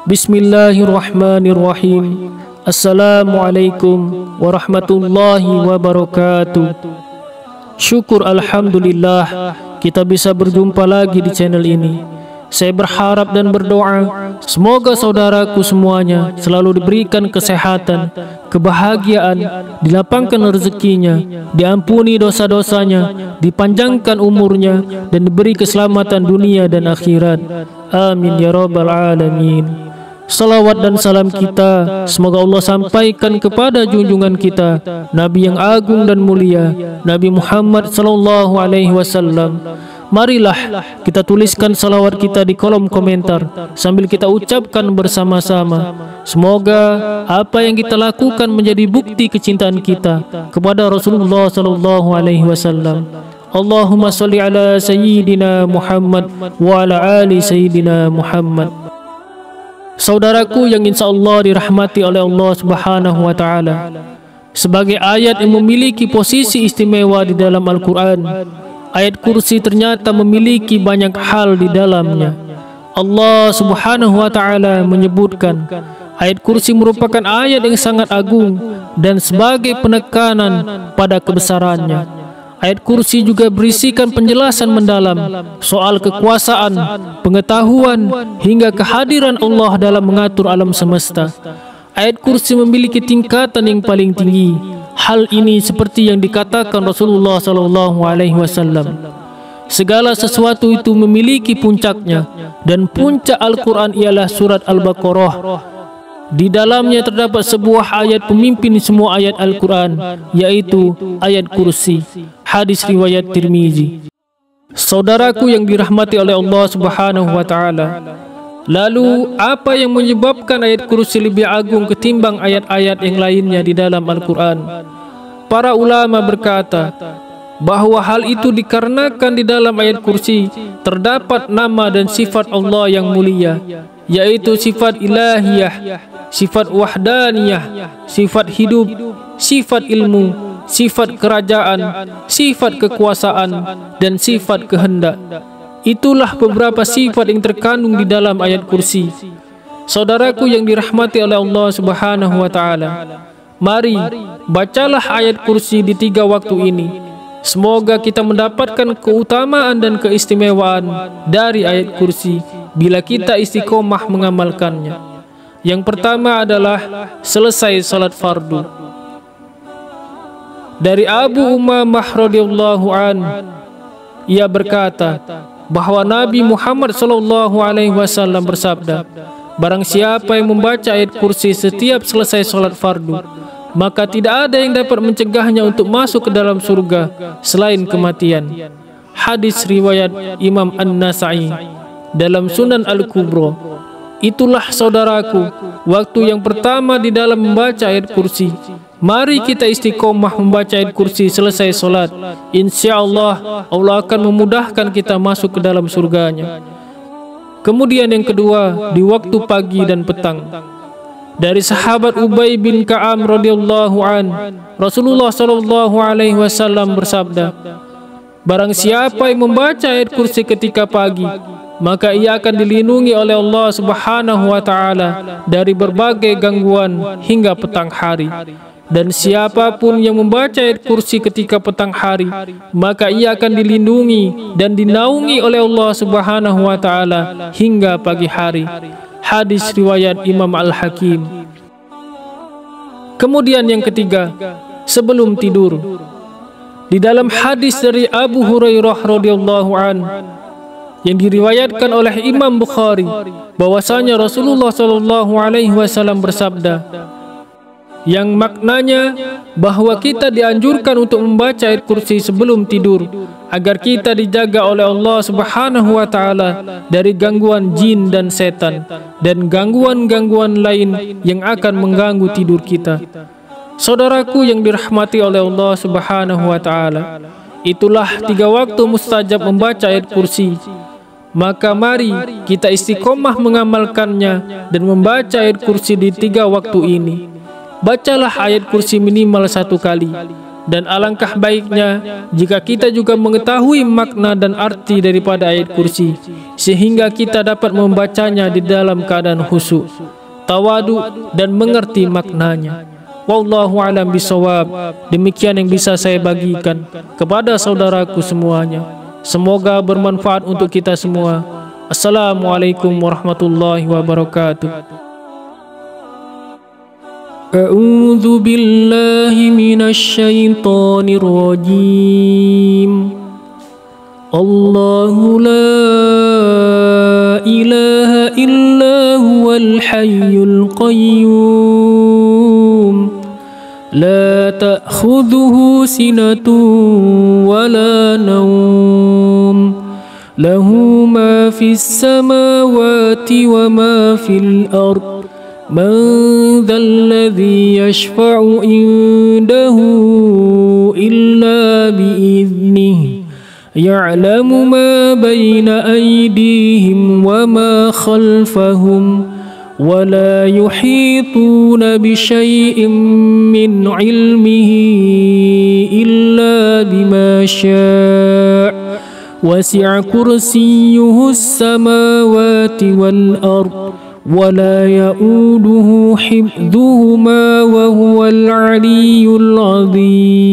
Bismillahirrahmanirrahim. Assalamualaikum warahmatullahi wabarakatuh. Syukur alhamdulillah kita bisa berjumpa lagi di channel ini. Saya berharap dan berdoa semoga saudaraku semuanya selalu diberikan kesehatan, kebahagiaan, dilapangkan rezekinya, diampuni dosa-dosanya, dipanjangkan umurnya, dan diberi keselamatan dunia dan akhirat. Amin ya rabbal alamin. Salawat dan salam kita semoga Allah sampaikan kepada junjungan kita, Nabi yang agung dan mulia, Nabi Muhammad sallallahu alaihi wasallam. Marilah kita tuliskan salawat kita di kolom komentar sambil kita ucapkan bersama-sama. Semoga apa yang kita lakukan menjadi bukti kecintaan kita kepada Rasulullah sallallahu alaihi wasallam. Allahumma shalli ala sayyidina Muhammad wa ala ali sayyidina Muhammad. Saudaraku yang insyaallah dirahmati oleh Allah Subhanahu wa taala, sebagai ayat yang memiliki posisi istimewa di dalam Al-Quran, ayat kursi ternyata memiliki banyak hal di dalamnya. Allah Subhanahu wa taala menyebutkan ayat kursi merupakan ayat yang sangat agung dan sebagai penekanan pada kebesarannya. Ayat kursi juga berisikan penjelasan mendalam soal kekuasaan, pengetahuan, hingga kehadiran Allah dalam mengatur alam semesta. Ayat kursi memiliki tingkatan yang paling tinggi. Hal ini seperti yang dikatakan Rasulullah sallallahu alaihi wasallam. Segala sesuatu itu memiliki puncaknya, dan puncak Al-Quran ialah surat Al-Baqarah. Di dalamnya terdapat sebuah ayat pemimpin semua ayat Al-Quran, yaitu ayat kursi. Hadis riwayat Tirmizi. Saudaraku yang dirahmati oleh Allah Subhanahu wa taala, lalu apa yang menyebabkan ayat kursi lebih agung ketimbang ayat-ayat yang lainnya di dalam Al-Quran? Para ulama berkata bahwa hal itu dikarenakan di dalam ayat kursi terdapat nama dan sifat Allah yang mulia, yaitu sifat ilahiyah, sifat wahdaniyah, sifat hidup, sifat ilmu, sifat kerajaan, sifat kekuasaan, dan sifat kehendak. Itulah beberapa sifat yang terkandung di dalam ayat kursi. Saudaraku yang dirahmati oleh Allah Subhanahu wa taala, mari bacalah ayat kursi di 3 waktu ini. Semoga kita mendapatkan keutamaan dan keistimewaan dari ayat kursi bila kita istiqomah mengamalkannya. Yang pertama adalah selesai salat fardu. Dari Abu Umamah radhiyallahu an, ia berkata bahwa Nabi Muhammad sallallahu alaihi wasallam bersabda, barang siapa yang membaca ayat kursi setiap selesai salat fardu, maka tidak ada yang dapat mencegahnya untuk masuk ke dalam surga selain kematian. Hadis riwayat Imam An-Nasa'i dalam Sunan Al-Kubra. Itulah saudaraku waktu yang pertama di dalam membaca ayat kursi. Mari kita istiqomah membaca ayat kursi selesai solat. InsyaAllah Allah akan memudahkan kita masuk ke dalam surganya. Kemudian yang kedua, di waktu pagi dan petang. Dari sahabat Ubay bin Ka'am radhiyallahu an, Rasulullah sallallahu alaihi wasallam bersabda, barang siapa yang membaca ayat kursi ketika pagi, maka ia akan dilindungi oleh Allah Subhanahu wa taala dari berbagai gangguan hingga petang hari. Dan siapapun yang membaca ayat kursi ketika petang hari, maka ia akan dilindungi dan dinaungi oleh Allah Subhanahu wa taala hingga pagi hari. Hadis riwayat Imam Al-Hakim. Kemudian yang ketiga, sebelum tidur. Di dalam hadis dari Abu Hurairah radhiyallahu an yang diriwayatkan oleh Imam Bukhari, bahwasanya Rasulullah sallallahu alaihi wasallam bersabda, yang maknanya bahwa kita dianjurkan untuk membaca ayat kursi sebelum tidur agar kita dijaga oleh Allah Subhanahu wa taala dari gangguan jin dan setan dan gangguan-gangguan lain yang akan mengganggu tidur kita. Saudaraku yang dirahmati oleh Allah Subhanahu wa taala, itulah 3 waktu mustajab membaca ayat kursi. Maka mari kita istiqomah mengamalkannya dan membaca ayat kursi di 3 waktu ini. Bacalah ayat kursi minimal 1 kali. Dan alangkah baiknya jika kita juga mengetahui makna dan arti daripada ayat kursi, sehingga kita dapat membacanya di dalam keadaan khusyuk, tawadu dan mengerti maknanya. Wallahu a'lam bishawab. Demikian yang bisa saya bagikan kepada saudaraku semuanya. Semoga bermanfaat untuk kita semua. Assalamualaikum warahmatullahi wabarakatuh. A'udzu billahi minasy syaithanir rajim. Allahu la ilaha illa huwal hayyul qayyum. La ta'khudhuhu sinatun wa la nawm. Lahu ma fis samawati wa ma fil ardh. Man dhal ladzi yashfa'u indahu illa bi'idhnihi. Ya'lamu ma bayna aydihim wa ma khalfahum. Wa la yuhituna bi syai'in min 'ilmihi illa bima syaa'. Wasi'a kursiyyuhu as-samawati wal ardh. ولا يؤوده حفظهما وهو العلي العظيم.